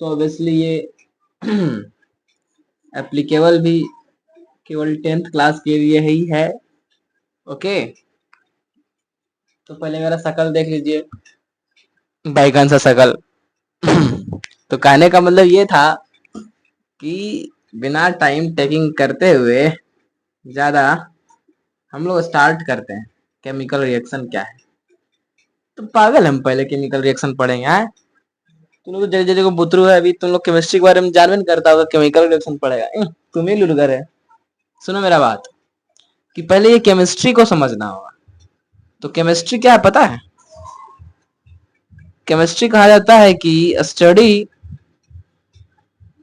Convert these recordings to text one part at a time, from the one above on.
तो ऑब्वियसली ये एप्लीकेबल भी केवल 10th क्लास के लिए ही है। ओके, तो पहले मेरा शकल देख लीजिए, बैगन सा शकल। तो कहने का मतलब ये था कि बिना टाइम टेकिंग करते हुए ज्यादा हम लोग स्टार्ट करते हैं केमिकल रिएक्शन क्या है। तो पागल, हम पहले केमिकल रिएक्शन पढ़ेंगे हैं? तुम लोग तो जगह जगह को बुतरू है, अभी तुम लोग केमिस्ट्री के बारे में जानवे नहीं करता होगा, केमिकल रिएक्शन पढ़ेगा। तुम ही लुलगर है। सुनो मेरा बात, कि पहले ये केमिस्ट्री को समझना होगा। तो केमिस्ट्री क्या है पता है? केमिस्ट्री कहा जाता है कि स्टडी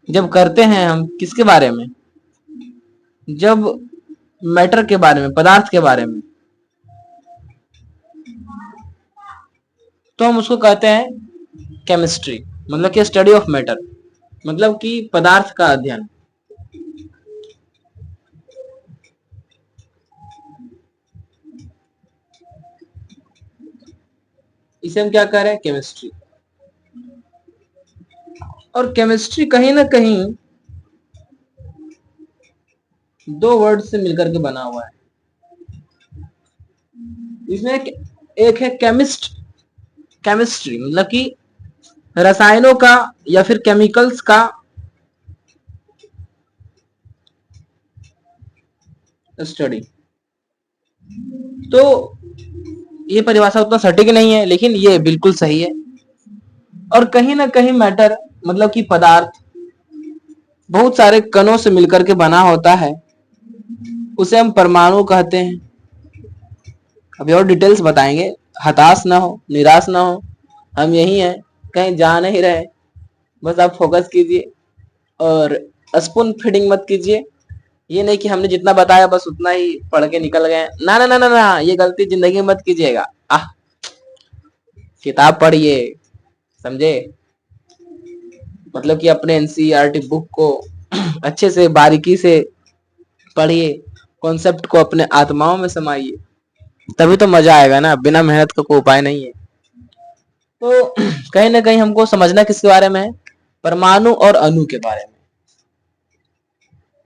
जब करते हैं हम किसके बारे में, जब मैटर के बारे में, पदार्थ के बारे में, तो हम उसको कहते हैं केमिस्ट्री। मतलब कि स्टडी ऑफ मैटर, मतलब कि पदार्थ का अध्ययन। इसे हम क्या कह रहे हैं? केमिस्ट्री। और केमिस्ट्री कहीं ना कहीं दो वर्ड से मिलकर के बना हुआ है। इसमें एक है केमिस्ट, केमिस्ट्री मतलब कि रसायनों का या फिर केमिकल्स का स्टडी। तो ये परिभाषा उतना सटीक नहीं है, लेकिन ये बिल्कुल सही है। और कहीं ना कहीं मैटर मतलब कि पदार्थ बहुत सारे कणों से मिलकर के बना होता है, उसे हम परमाणु कहते हैं। अभी और डिटेल्स बताएंगे, हताश ना हो, निराश ना हो, हम यही हैं, कहीं जा नहीं रहे। बस आप फोकस कीजिए और स्पून फीडिंग मत कीजिए। ये नहीं कि हमने जितना बताया बस उतना ही पढ़ के निकल गए। ना ना ना ना ना, ये गलती जिंदगी में मत कीजिएगा। किताब पढ़िए, समझे? मतलब कि अपने एनसीईआरटी बुक को अच्छे से बारीकी से पढ़िए, कॉन्सेप्ट को अपने आत्माओं में समाइए, तभी तो मजा आएगा ना। बिना मेहनत का कोई उपाय नहीं है। तो कहीं ना कहीं हमको समझना किसके बारे में है? परमाणु और अणु के बारे में।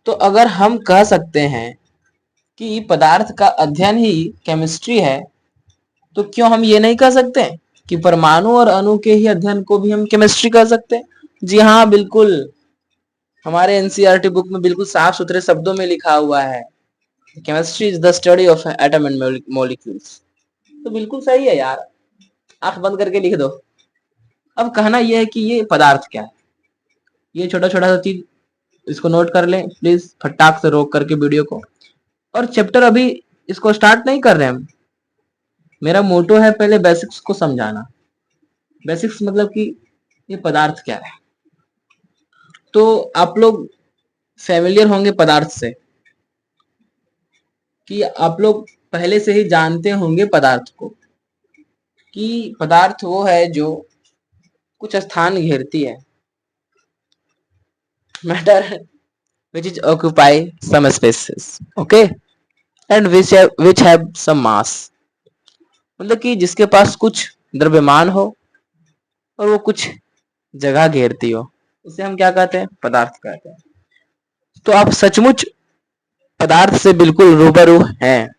तो अगर हम कह सकते हैं कि पदार्थ का अध्ययन ही केमिस्ट्री है, तो क्यों हम ये नहीं कह सकते कि परमाणु और अणु के ही अध्ययन को भी हम केमिस्ट्री कह सकते हैं? जी हाँ, बिल्कुल। हमारे एनसीईआरटी बुक में बिल्कुल साफ सुथरे शब्दों में लिखा हुआ है, chemistry is the study of atom and molecules. तो बिल्कुल सही है यार, आंख बंद करके लिख दो। अब कहना यह है कि ये पदार्थ क्या है। ये छोटा छोटा सा चीज इसको नोट कर लें प्लीज, फटाक से रोक करके वीडियो को। और चैप्टर अभी इसको स्टार्ट नहीं कर रहे हम। मेरा मोटो है पहले बेसिक्स को समझाना। बेसिक्स मतलब कि ये पदार्थ क्या है। तो आप लोग फैमिलियर होंगे पदार्थ से, कि आप लोग पहले से ही जानते होंगे पदार्थ को, कि पदार्थ वो है जो कुछ स्थान घेरती है। Matter which is occupy some spaces, okay, and which have some mass। मतलब कि जिसके पास कुछ द्रव्यमान हो और वो कुछ जगह घेरती हो, उसे हम क्या कहते हैं? पदार्थ कहते हैं। तो आप सचमुच पदार्थ से बिल्कुल रूबरू हैं,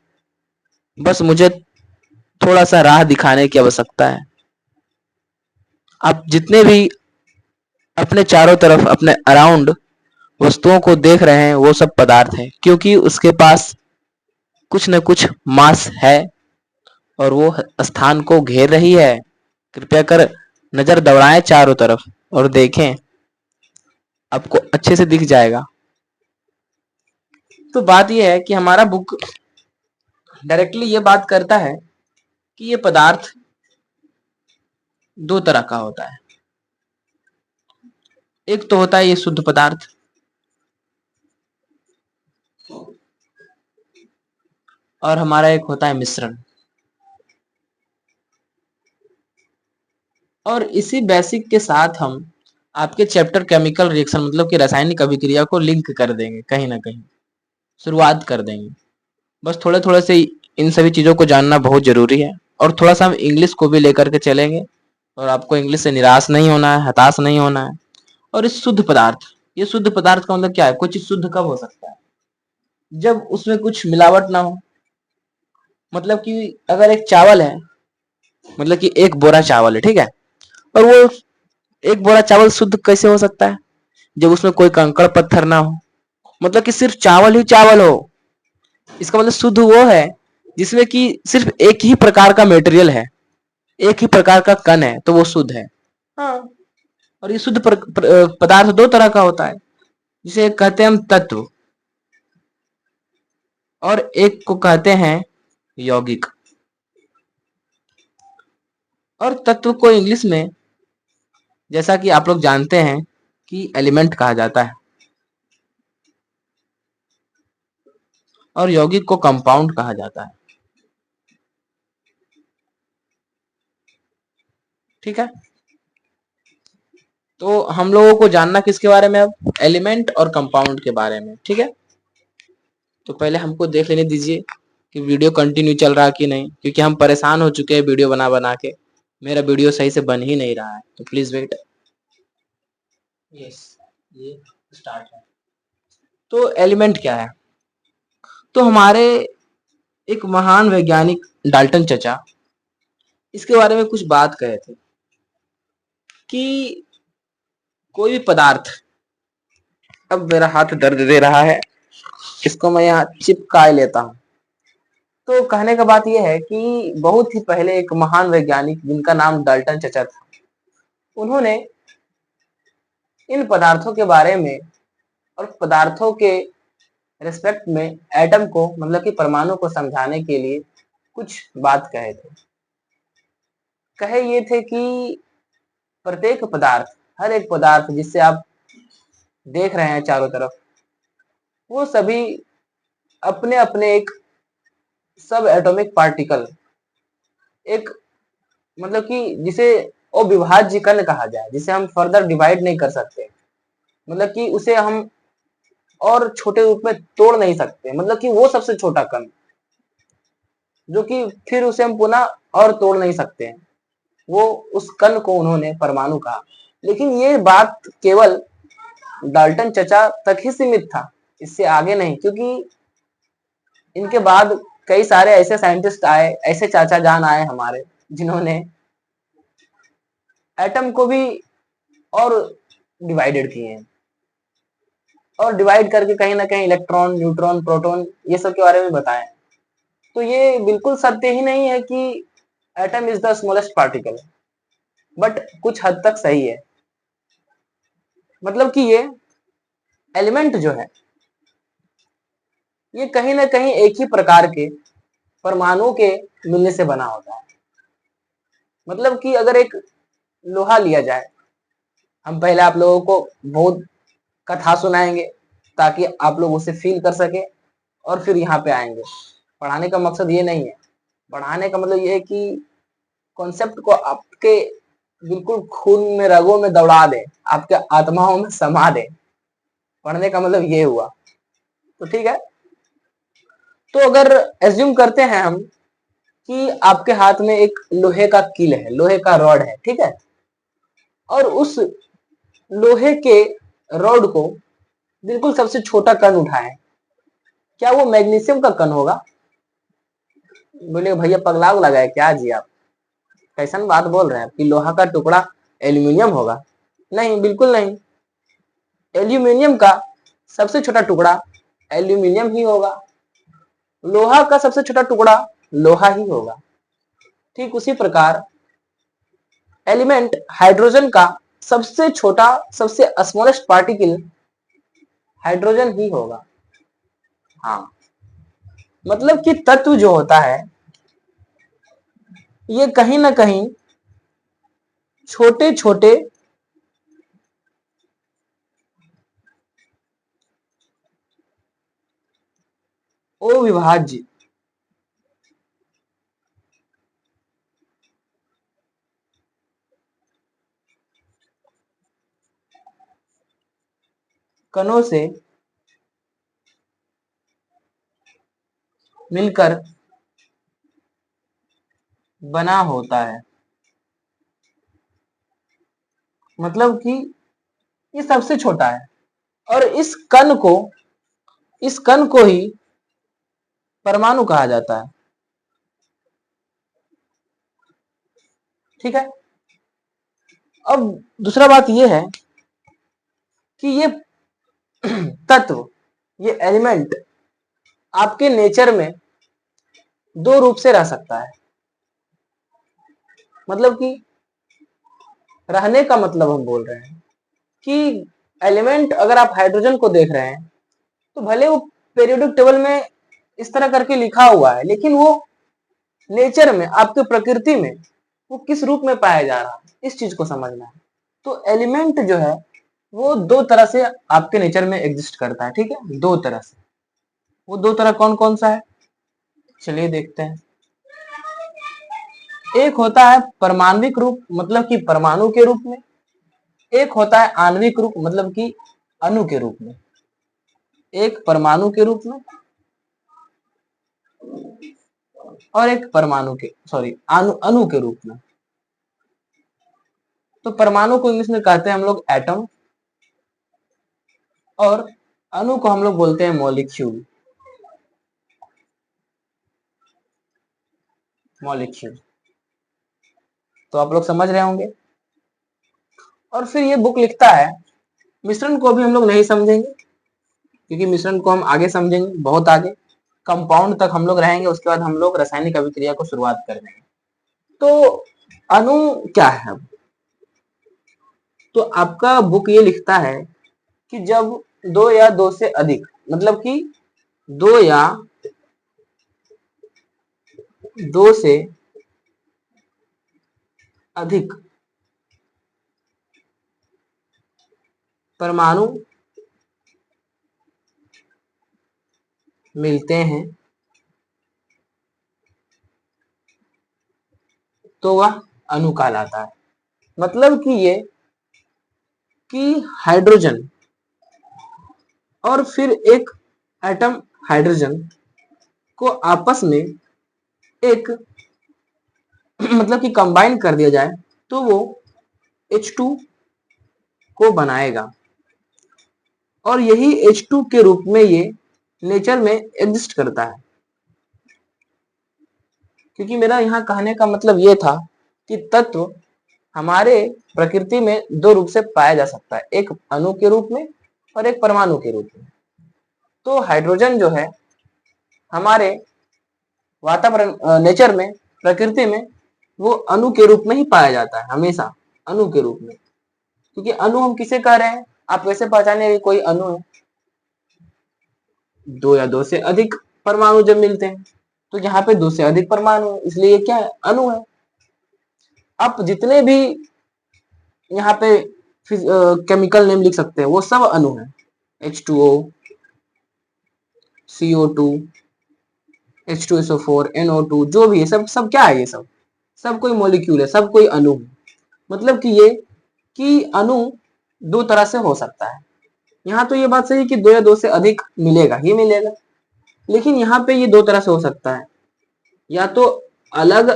बस मुझे थोड़ा सा राह दिखाने की आवश्यकता है। आप जितने भी अपने चारों तरफ, अपने अराउंड वस्तुओं को देख रहे हैं, वो सब पदार्थ है, क्योंकि उसके पास कुछ न कुछ मास है और वो स्थान को घेर रही है। कृपया कर नजर दौड़ाएं चारों तरफ और देखें, आपको अच्छे से दिख जाएगा। तो बात यह है कि हमारा बुक डायरेक्टली ये बात करता है कि ये पदार्थ दो तरह का होता है। एक तो होता है ये शुद्ध पदार्थ, और हमारा एक होता है मिश्रण। और इसी बेसिक के साथ हम आपके चैप्टर केमिकल रिएक्शन मतलब कि रासायनिक अभिक्रिया को लिंक कर देंगे, कहीं ना कहीं शुरुआत कर देंगे। बस थोड़े थोड़े से इन सभी चीज़ों को जानना बहुत ज़रूरी है। और थोड़ा सा हम इंग्लिश को भी लेकर के चलेंगे, और आपको इंग्लिश से निराश नहीं होना है, हताश नहीं होना है। और इस शुद्ध पदार्थ, ये शुद्ध पदार्थ का मतलब क्या है? कोई चीज शुद्ध कब हो सकता है? जब उसमें कुछ मिलावट ना हो। मतलब कि अगर एक चावल है, मतलब कि एक बोरा चावल है, ठीक है, और वो एक बोरा चावल शुद्ध कैसे हो सकता है? जब उसमें कोई कंकड़ पत्थर ना हो, मतलब कि सिर्फ चावल ही चावल हो। इसका मतलब शुद्ध वो है जिसमें कि सिर्फ एक ही प्रकार का मेटेरियल है, एक ही प्रकार का कण है, तो वो शुद्ध है। हाँ। और ये शुद्ध पदार्थ दो तरह का होता है, जिसे कहते हैं हम तत्व, और एक को कहते हैं यौगिक। और तत्व को इंग्लिश में, जैसा कि आप लोग जानते हैं, कि एलिमेंट कहा जाता है, और यौगिक को कंपाउंड कहा जाता है। ठीक है, तो हम लोगों को जानना किसके बारे में? अब एलिमेंट और कंपाउंड के बारे में। ठीक है, तो पहले हमको देख लेने दीजिए कि वीडियो कंटिन्यू चल रहा कि नहीं, क्योंकि हम परेशान हो चुके हैं वीडियो बना बना के। मेरा वीडियो सही से बन ही नहीं रहा है, तो प्लीज वेट। यस, ये स्टार्ट है। तो एलिमेंट क्या है? तो हमारे एक महान वैज्ञानिक डाल्टन चचा इसके बारे में कुछ बात कहे थे कि कोई भी पदार्थ, अब मेरा हाथ दर्द दे रहा है, इसको मैं यहाँ चिपका लेता हूँ। तो कहने का बात यह है कि बहुत ही पहले एक महान वैज्ञानिक जिनका नाम डाल्टन चचा था, उन्होंने इन पदार्थों के बारे में और पदार्थों के रिस्पेक्ट में एटम को, मतलब कि परमाणु को समझाने के लिए कुछ बात कहे थे। कहे ये थे कि प्रत्येक पदार्थ, हर एक पदार्थ जिससे आप देख रहे हैं चारों तरफ, वो सभी अपने अपने एक सब एटॉमिक पार्टिकल, एक, मतलब कि जिसे अविभाज्य कण कहा जाए, जिसे हम फर्दर डिवाइड नहीं कर सकते, मतलब कि उसे हम और छोटे रूप में तोड़ नहीं सकते, मतलब कि वो सबसे छोटा कण, जो कि फिर उसे हम पुनः और तोड़ नहीं सकते हैं, वो उस कण को उन्होंने परमाणु कहा। लेकिन ये बात केवल डाल्टन चचा तक ही सीमित था, इससे आगे नहीं, क्योंकि इनके बाद कई सारे ऐसे साइंटिस्ट आए, ऐसे चाचा जान आए हमारे, जिन्होंने एटम को भी और डिवाइडेड किए हैं, और डिवाइड करके कहीं ना कहीं इलेक्ट्रॉन, न्यूट्रॉन, प्रोटॉन, ये सब के बारे में बताएं। तो ये बिल्कुल सत्य ही नहीं है कि atom is the smallest particle, but कुछ हद तक सही है। मतलब कि ये एलिमेंट जो है, ये कहीं ना कहीं एक ही प्रकार के परमाणुओं के मिलने से बना होता है। मतलब कि अगर एक लोहा लिया जाए, हम पहले आप लोगों को बहुत कथा सुनाएंगे ताकि आप लोग उसे फील कर सके, और फिर यहाँ पे आएंगे। पढ़ाने का मकसद ये नहीं है, पढ़ाने का मतलब ये है कि कॉन्सेप्ट को आपके बिल्कुल खून में, रगों में दौड़ा दे, आपके आत्माओं में समा दे। पढ़ने का मतलब ये हुआ। तो ठीक है, तो अगर एज्यूम करते हैं हम कि आपके हाथ में एक लोहे का कील है, लोहे का रॉड है, ठीक है, और उस लोहे के रॉड को बिल्कुल सबसे छोटा कण उठाएं, क्या वो मैग्नीशियम का कण होगा? बोले भैया पगला लगा है क्या जी आप, कैसन बात बोल रहे हैं कि लोहा का टुकड़ा एल्यूमिनियम होगा? नहीं, बिल्कुल नहीं। एल्यूमिनियम का सबसे छोटा टुकड़ा एल्यूमिनियम ही होगा, लोहा का सबसे छोटा टुकड़ा लोहा ही होगा। ठीक उसी प्रकार एलिमेंट हाइड्रोजन का सबसे छोटा, सबसे स्मॉलेस्ट पार्टिकल हाइड्रोजन ही होगा। हाँ, मतलब कि तत्व जो होता है, ये कहीं ना कहीं छोटे छोटे अविभाज्य कणों से मिलकर बना होता है। मतलब कि ये सबसे छोटा है, और इस कण को ही परमाणु कहा जाता है। ठीक है। अब दूसरा बात यह है कि ये तत्व, ये एलिमेंट आपके नेचर में दो रूप से रह सकता है। मतलब कि रहने का मतलब हम बोल रहे हैं कि एलिमेंट, अगर आप हाइड्रोजन को देख रहे हैं तो भले वो पीरियोडिक टेबल में इस तरह करके लिखा हुआ है, लेकिन वो नेचर में, आपके प्रकृति में वो किस रूप में पाया जा रहा है, इस चीज को समझना है। तो एलिमेंट जो है वो दो तरह से आपके नेचर में एग्जिस्ट करता है। ठीक है, दो तरह से। वो दो तरह कौन कौन सा है, चलिए देखते हैं। एक होता है परमाणविक रूप, मतलब कि परमाणु के रूप में। एक होता है आणविक रूप, मतलब कि अणु के रूप में। एक परमाणु के रूप में और एक अणु के रूप में। तो परमाणु को इंग्लिश में कहते हैं हम लोग एटम, और अणु को हम लोग बोलते हैं मॉलिक्यूल। तो आप लोग समझ रहे होंगे। और फिर ये बुक लिखता है, मिश्रण को अभी हम लोग नहीं समझेंगे, क्योंकि मिश्रण को हम आगे समझेंगे, बहुत आगे, कंपाउंड तक हम लोग रहेंगे, उसके बाद हम लोग रासायनिक अभिक्रिया को शुरुआत कर देंगे। तो अणु क्या है? तो आपका बुक ये लिखता है कि जब दो या दो से अधिक, मतलब कि दो या दो से अधिक परमाणु मिलते हैं तो वह अणु कहलाता है। मतलब कि ये कि हाइड्रोजन और फिर एक एटम हाइड्रोजन को आपस में एक मतलब कि कंबाइन कर दिया जाए तो वो H2 को बनाएगा, और यही H2 के रूप में ये नेचर में एग्जिस्ट करता है। क्योंकि मेरा यहाँ कहने का मतलब ये था कि तत्व हमारे प्रकृति में दो रूप से पाया जा सकता है, एक अणु के रूप में और एक परमाणु के रूप में। तो हाइड्रोजन जो है हमारे वातावरण, नेचर में, प्रकृति में, वो अणु के रूप में ही पाया जाता है, हमेशा अणु के रूप में। क्योंकि अणु हम किसे कह रहे हैं, आप वैसे पहचाने कि कोई अणु है, दो या दो से अधिक परमाणु जब मिलते हैं, तो यहाँ पे दो से अधिक परमाणु है, इसलिए ये क्या है, अणु है। आप जितने भी यहाँ पे केमिकल नेम लिख सकते हैं वो सब अणु है। H2O, CO2, H2SO4, NO2, जो भी है सब सब क्या है, ये सब कोई मॉलिक्यूल है, सब कोई अणु है। मतलब कि ये कि अणु दो तरह से हो सकता है। यहाँ तो ये बात सही है कि दो या दो से अधिक मिलेगा ही मिलेगा, लेकिन यहाँ पे ये दो तरह से हो सकता है, या तो अलग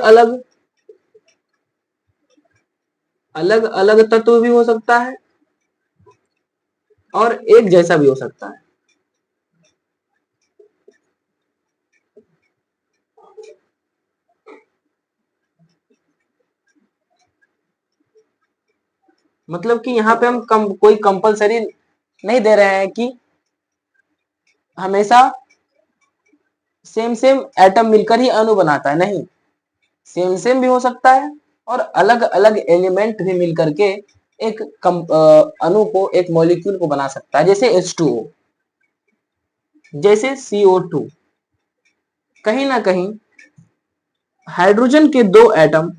अलग तत्व भी हो सकता है और एक जैसा भी हो सकता है। मतलब कि यहाँ पे हम कोई कंपलसरी नहीं दे रहे हैं कि हमेशा सेम एटम मिलकर ही अणु बनाता है, नहीं, सेम भी हो सकता है और अलग अलग एलिमेंट भी मिलकर के एक अणु को, एक मॉलिक्यूल को बना सकता है। जैसे H2O, जैसे CO2। कहीं ना कहीं हाइड्रोजन के दो एटम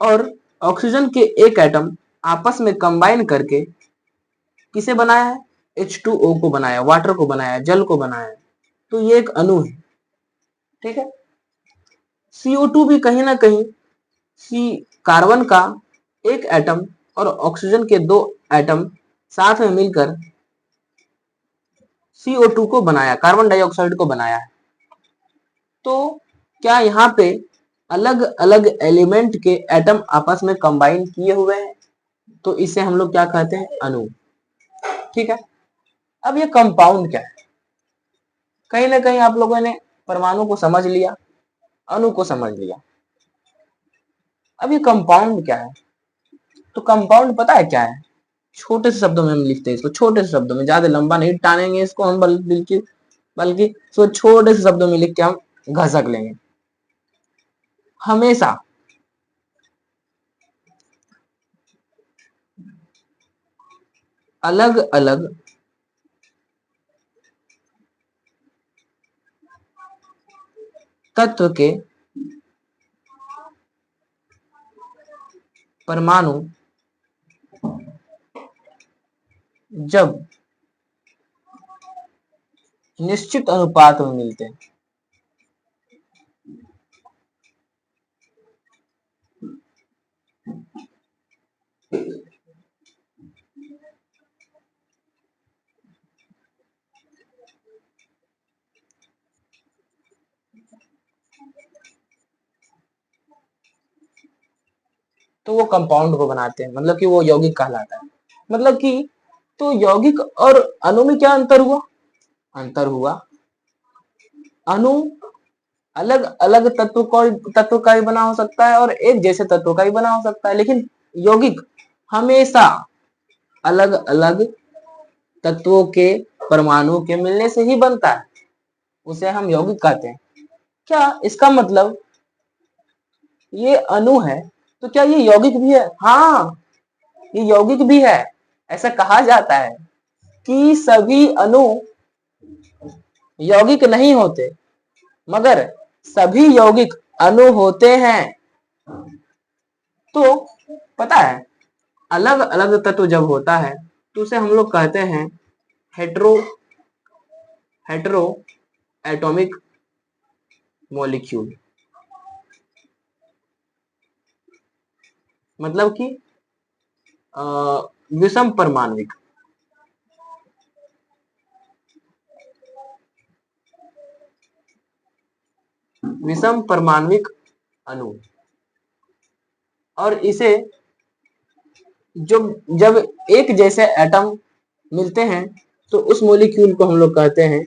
और ऑक्सीजन के एक एटम आपस में कंबाइन करके किसे बनाया है, H2O को बनाया, वाटर को बनाया, जल को बनाया। तो ये एक अणु है। ठीक है। CO2 भी कहीं ना कहीं कार्बन का एक एटम और ऑक्सीजन के दो एटम साथ में मिलकर CO2 को बनाया, कार्बन डाइऑक्साइड को बनाया है। तो क्या यहाँ पे अलग अलग एलिमेंट के एटम आपस में कंबाइन किए हुए हैं, तो इसे हम लोग क्या कहते हैं, अणु। ठीक है। अब ये कंपाउंड क्या है? कहीं ना कहीं आप लोगों ने परमाणु को समझ लिया, अणु को समझ लिया। अब ये कंपाउंड क्या है? तो कंपाउंड पता है क्या है? छोटे से शब्दों में हम लिखते हैं इसको, छोटे से शब्दों में, ज्यादा लंबा नहीं टानेंगे इसको हम, बल्कि इसको छोटे से शब्दों में लिख के हम घसक लेंगे। हमेशा अलग अलग तत्व के परमाणु जब निश्चित अनुपात में मिलते हैं तो वो कंपाउंड को बनाते हैं, मतलब कि वो यौगिक कहलाता है। मतलब कि तो यौगिक और अणु में क्या अंतर हुआ? अंतर हुआ, अणु अलग अलग तत्व का ही बना हो सकता है और एक जैसे तत्व का ही बना हो सकता है, लेकिन यौगिक हमेशा अलग अलग तत्वों के परमाणु के मिलने से ही बनता है, उसे हम यौगिक कहते हैं। क्या इसका मतलब ये अणु है तो क्या ये यौगिक भी है? हाँ, ये यौगिक भी है। ऐसा कहा जाता है कि सभी अणु यौगिक नहीं होते, मगर सभी यौगिक अणु होते हैं। तो पता है, अलग अलग तत्व जब होता है तो उसे हम लोग कहते हैं हेट्रो एटॉमिक मॉलिक्यूल। मतलब कि विषम परमाणविक। विषम परमाणविक अणु। और इसे जब एक जैसे एटम मिलते हैं तो उस मॉलिक्यूल को हम लोग कहते हैं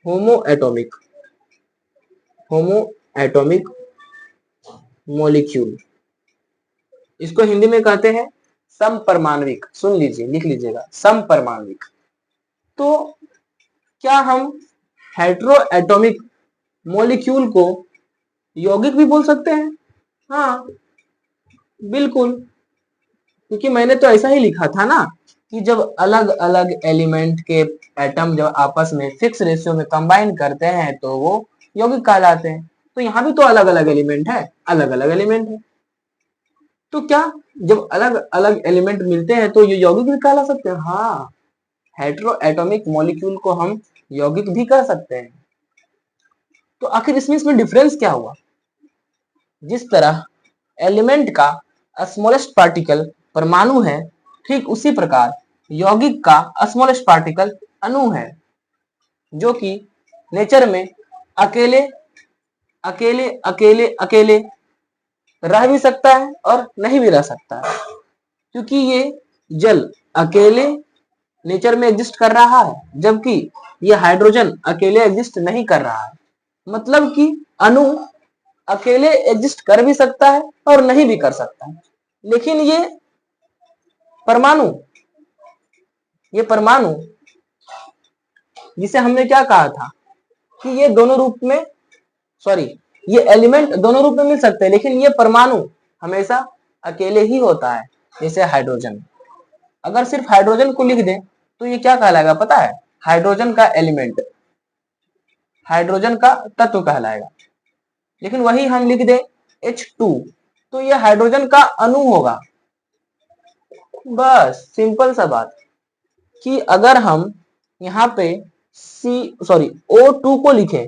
होमो एटॉमिक मॉलिक्यूल। इसको हिंदी में कहते हैं समपरमाणविक। सुन लीजिए, लिख लीजिएगा, समपरमाणविक। तो क्या हम हेट्रो एटॉमिक मॉलिक्यूल को यौगिक भी बोल सकते हैं? हाँ, बिल्कुल, क्योंकि मैंने तो ऐसा ही लिखा था ना कि जब अलग अलग एलिमेंट के एटम जब आपस में फिक्स रेशियो में कंबाइन करते हैं तो वो यौगिक कहलाते हैं। तो यहाँ भी तो अलग अलग एलिमेंट है, अलग अलग एलिमेंट है। तो क्या जब अलग अलग एलिमेंट मिलते हैं तो ये यौगिक भी कहला सकते हैं? हाँ, हेट्रो एटॉमिक मॉलिक्यूल को हम यौगिक भी कह सकते हैं। तो आखिर इसमें डिफरेंस क्या हुआ? जिस तरह एलिमेंट का स्मॉलेस्ट पार्टिकल परमाणु है, ठीक उसी प्रकार यौगिक का स्मॉलेस्ट पार्टिकल अणु है, जो कि नेचर में अकेले अकेले अकेले अकेले रह भी सकता है और नहीं भी रह सकता है, क्योंकि ये जल अकेले नेचर में एग्जिस्ट कर रहा है, जबकि ये हाइड्रोजन अकेले एग्जिस्ट नहीं कर रहा है। मतलब कि अणु अकेले एग्जिस्ट कर भी सकता है और नहीं भी कर सकता है, लेकिन परमाणु ये परमाणु जिसे हमने क्या कहा था कि ये दोनों रूप में, सॉरी, ये एलिमेंट दोनों रूप में मिल सकते हैं, लेकिन ये परमाणु हमेशा अकेले ही होता है। जैसे हाइड्रोजन, अगर सिर्फ हाइड्रोजन को लिख दें तो ये क्या कहलाएगा पता है? हाइड्रोजन का एलिमेंट, हाइड्रोजन का तत्व कहलाएगा। लेकिन वही हम लिख दें H2 तो ये हाइड्रोजन का अणु होगा। बस सिंपल सा बात कि अगर हम यहाँ पे O2 को लिखें,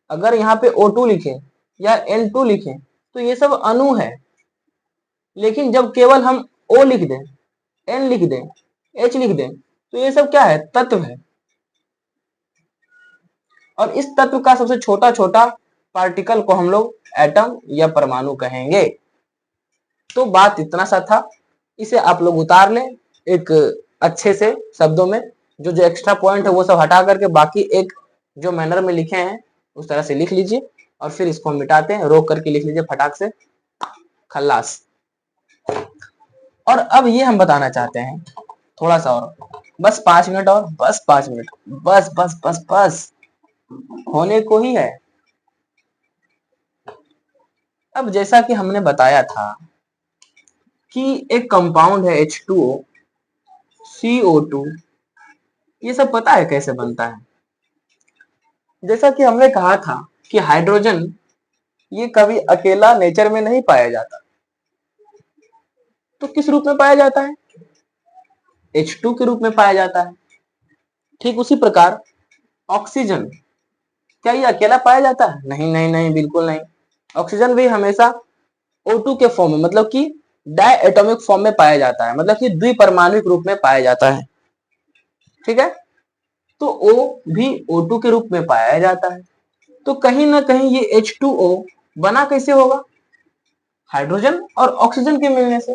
अगर यहाँ पे O2 लिखें या N2 लिखें तो ये सब अणु है, लेकिन जब केवल हम O लिख दें, N लिख दें, H लिख दें तो ये सब क्या है? तत्व है। और इस तत्व का सबसे छोटा छोटा पार्टिकल को हम लोग एटम या परमाणु कहेंगे। तो बात इतना सा था, इसे आप लोग उतार लें, एक अच्छे से शब्दों में, जो जो एक्स्ट्रा पॉइंट है वो सब हटा करके बाकी एक जो मैनर में लिखे हैं उस तरह से लिख लीजिए और फिर इसको मिटाते हैं, रोक करके लिख लीजिए फटाक से, खल्लास। और अब ये हम बताना चाहते हैं थोड़ा सा और, बस 5 मिनट और, बस 5 मिनट, बस बस बस बस होने को ही है। अब जैसा कि हमने बताया था कि एक कंपाउंड है H2O, CO2, ये सब पता है कैसे बनता है। जैसा कि हमने कहा था कि हाइड्रोजन ये कभी अकेला नेचर में नहीं पाया जाता, तो किस रूप में पाया जाता है? H2 के रूप में पाया जाता है। ठीक उसी प्रकार ऑक्सीजन, क्या ये अकेला पाया जाता है? नहीं नहीं नहीं, बिल्कुल नहीं। ऑक्सीजन भी हमेशा O2 के फॉर्म में, मतलब कि डाई एटॉमिक फॉर्म में पाया जाता है, मतलब कि द्विपरमाणुक रूप में पाया जाता है। ठीक है, तो O भी O2 के रूप में पाया जाता है। तो कहीं ना कहीं ये H2O बना कैसे होगा? हाइड्रोजन और ऑक्सीजन के मिलने से।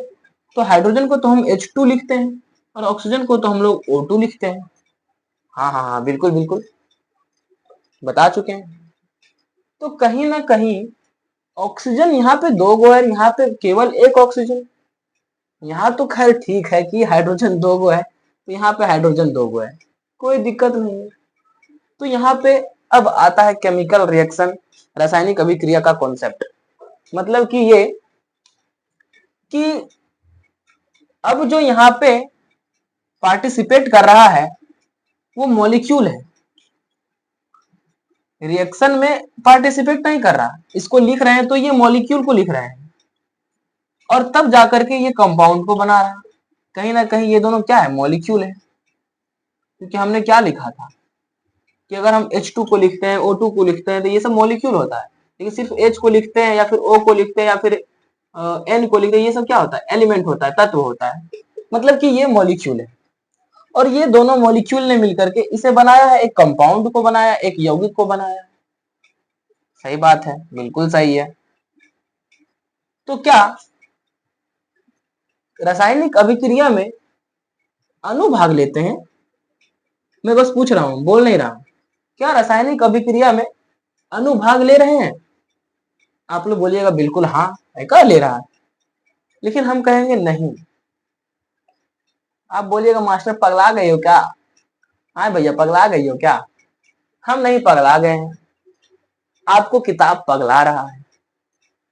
तो हाइड्रोजन को तो हम H2 लिखते हैं और ऑक्सीजन को तो हम लोग O2 लिखते हैं। हाँ हाँ हाँ, बिल्कुल बिल्कुल बता चुके हैं। तो कहीं ना कहीं ऑक्सीजन यहाँ पे 2 गो है, यहाँ पे केवल एक ऑक्सीजन। यहाँ तो खैर ठीक है कि हाइड्रोजन 2 गो है, तो यहाँ पे हाइड्रोजन 2 गो है, कोई दिक्कत नहीं है। तो यहाँ पे अब आता है केमिकल रिएक्शन, रासायनिक अभिक्रिया का कॉन्सेप्ट। मतलब कि ये कि अब जो यहाँ पे पार्टिसिपेट कर रहा है वो मॉलिक्यूल है, रिएक्शन में पार्टिसिपेट नहीं कर रहा। इसको लिख रहे हैं तो ये मॉलिक्यूल को लिख रहे हैं और तब जाकर के ये कंपाउंड को बना रहा है। कहीं ना कहीं ये दोनों क्या है? मॉलिक्यूल है। क्योंकि हमने क्या लिखा था कि अगर हम H2 को लिखते हैं, O2 को लिखते हैं, तो ये सब मॉलिक्यूल होता है। लेकिन सिर्फ H को लिखते हैं या फिर O को लिखते हैं या फिर N को लिखते हैं, ये सब क्या होता है? एलिमेंट होता है, तत्व होता है। मतलब कि ये मॉलिक्यूल है और ये दोनों मॉलिक्यूल ने मिलकर के इसे बनाया है, एक कंपाउंड को बनाया, एक यौगिक को बनाया। सही बात है, बिल्कुल सही है। तो क्या रासायनिक अभिक्रिया में अणु भाग लेते हैं? मैं बस पूछ रहा हूं, बोल नहीं रहा हूं। क्या रासायनिक अभिक्रिया में अणु भाग ले रहे हैं? आप लोग बोलिएगा बिल्कुल हाँ, क्या ले रहा है, लेकिन हम कहेंगे नहीं। आप बोलिएगा मास्टर पगला गए हो क्या? हाँ भैया, पगला गई हो क्या? हम नहीं पगला गए हैं, आपको किताब पगला रहा है।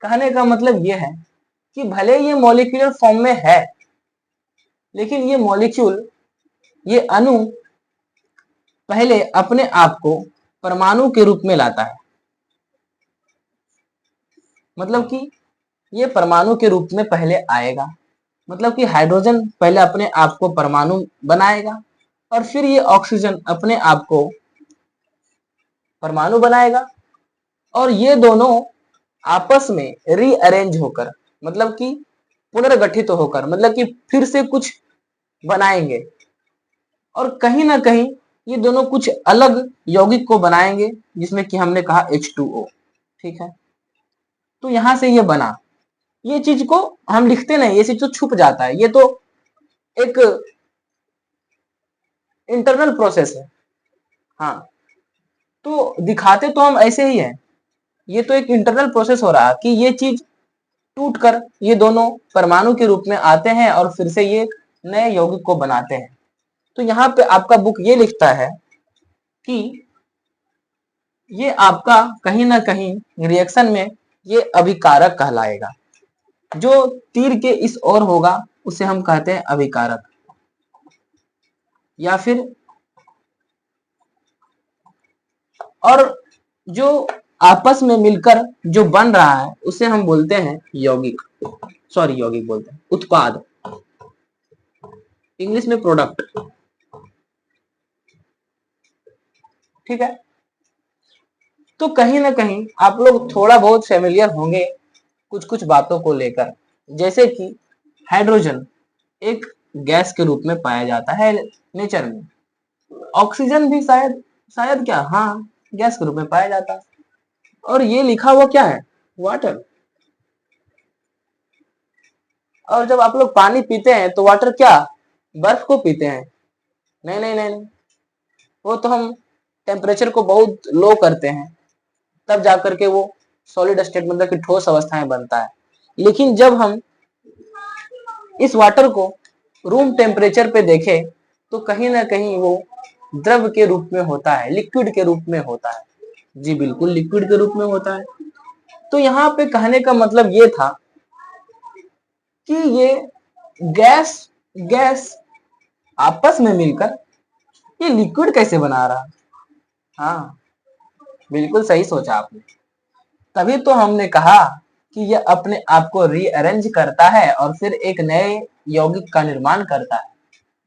कहने का मतलब ये है कि भले ये मॉलिक्यूलर फॉर्म में है, लेकिन ये मॉलिक्यूल, ये अणु पहले अपने आप को परमाणु के रूप में लाता है। मतलब कि ये परमाणु के रूप में पहले आएगा, मतलब कि हाइड्रोजन पहले अपने आप को परमाणु बनाएगा और फिर ये ऑक्सीजन अपने आप को परमाणु बनाएगा और ये दोनों आपस में रीअरेंज होकर, मतलब कि पुनर्गठित होकर, मतलब कि फिर से कुछ बनाएंगे और कहीं ना कहीं ये दोनों कुछ अलग यौगिक को बनाएंगे, जिसमें कि हमने कहा H2O। ठीक है, तो यहां से ये बना। ये चीज को हम लिखते नहीं, ये चीज तो छुप जाता है, ये तो एक इंटरनल प्रोसेस है। हाँ, तो दिखाते तो हम ऐसे ही है, ये तो एक इंटरनल प्रोसेस हो रहा है कि ये चीज टूट कर ये दोनों परमाणु के रूप में आते हैं और फिर से ये नए यौगिक को बनाते हैं। तो यहाँ पे आपका बुक ये लिखता है कि ये आपका कहीं ना कहीं रिएक्शन में ये अभिकारक कहलाएगा। जो तीर के इस ओर होगा उसे हम कहते हैं अभिकारक, या फिर और जो आपस में मिलकर जो बन रहा है उसे हम बोलते हैं यौगिक। सॉरी, यौगिक बोलते हैं उत्पाद, इंग्लिश में प्रोडक्ट। ठीक है, तो कहीं ना कहीं आप लोग थोड़ा बहुत फेमिलियर होंगे कुछ कुछ बातों को लेकर। जैसे कि हाइड्रोजन एक गैस के रूप में पाया जाता है नेचर में, ऑक्सीजन भी शायद शायद क्या, हाँ, गैस के रूप में पाया जाता है। और ये लिखा हुआ क्या है? वाटर। और जब आप लोग पानी पीते हैं तो वाटर क्या, बर्फ को पीते हैं? नहीं नहीं नहीं नहीं, वो तो हम टेम्परेचर को बहुत लो करते हैं, तब जाकर के वो सॉलिड स्टेट मतलब कि ठोस अवस्था में बनता है। लेकिन जब हम इस वाटर को रूम टेम्परेचर पे देखें तो कहीं ना कहीं वो द्रव के रूप में होता है, लिक्विड के रूप में होता है। जी बिल्कुल, लिक्विड के रूप में होता है। तो यहाँ पे कहने का मतलब ये था कि ये गैस गैस आपस में मिलकर ये लिक्विड कैसे बना रहा। हाँ, बिल्कुल सही सोचा आपने। तभी तो हमने कहा कि यह अपने आप को रीअरेंज करता है और फिर एक नए यौगिक का निर्माण करता है।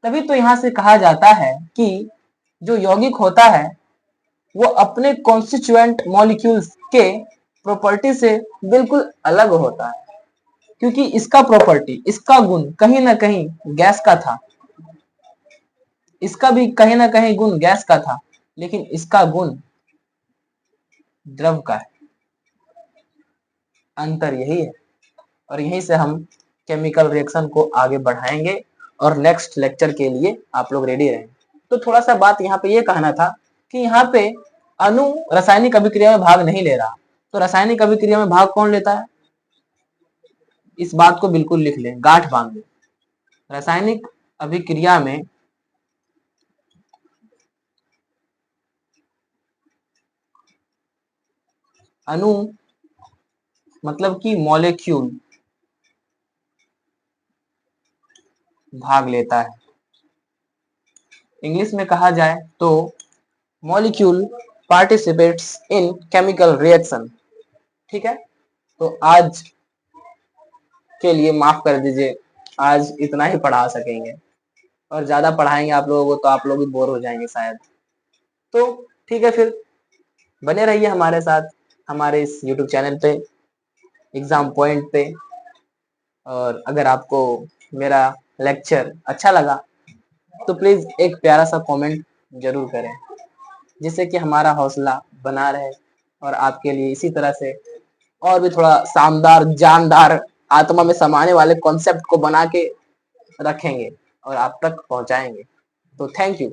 तभी तो यहाँ से कहा जाता है कि जो यौगिक होता है वो अपने कॉन्स्टिट्यूएंट मॉलिक्यूल्स के प्रॉपर्टी से बिल्कुल अलग होता है, क्योंकि इसका प्रॉपर्टी, इसका गुण कहीं ना कहीं गैस का था, इसका भी कहीं ना कहीं गुण गैस का था, लेकिन इसका गुण द्रव का है। अंतर यही है। और यहीं से हम केमिकल रिएक्शन को आगे बढ़ाएंगे और नेक्स्ट लेक्चर के लिए आप लोग रेडी रहें। तो थोड़ा सा बात यहाँ पे ये कहना था कि यहाँ पे अणु रासायनिक अभिक्रिया में भाग नहीं ले रहा, तो रासायनिक अभिक्रिया में भाग कौन लेता है? इस बात को बिल्कुल लिख लें, गांठ बांध लें। रासायनिक अभिक्रिया में अणु मतलब कि मॉलिक्यूल भाग लेता है। इंग्लिश में कहा जाए तो molecule participates in chemical reaction. ठीक है, तो आज के लिए माफ कर दीजिए, आज इतना ही पढ़ा सकेंगे, और ज्यादा पढ़ाएंगे आप लोगों को तो आप लोग भी बोर हो जाएंगे शायद। तो ठीक है, फिर बने रहिए हमारे साथ हमारे इस YouTube चैनल पे, एग्जाम पॉइंट पे। और अगर आपको मेरा लेक्चर अच्छा लगा तो प्लीज एक प्यारा सा कमेंट जरूर करें, जिससे कि हमारा हौसला बना रहे और आपके लिए इसी तरह से और भी थोड़ा शानदार, जानदार, आत्मा में समाने वाले कॉन्सेप्ट को बना के रखेंगे और आप तक पहुंचाएंगे। तो थैंक यू।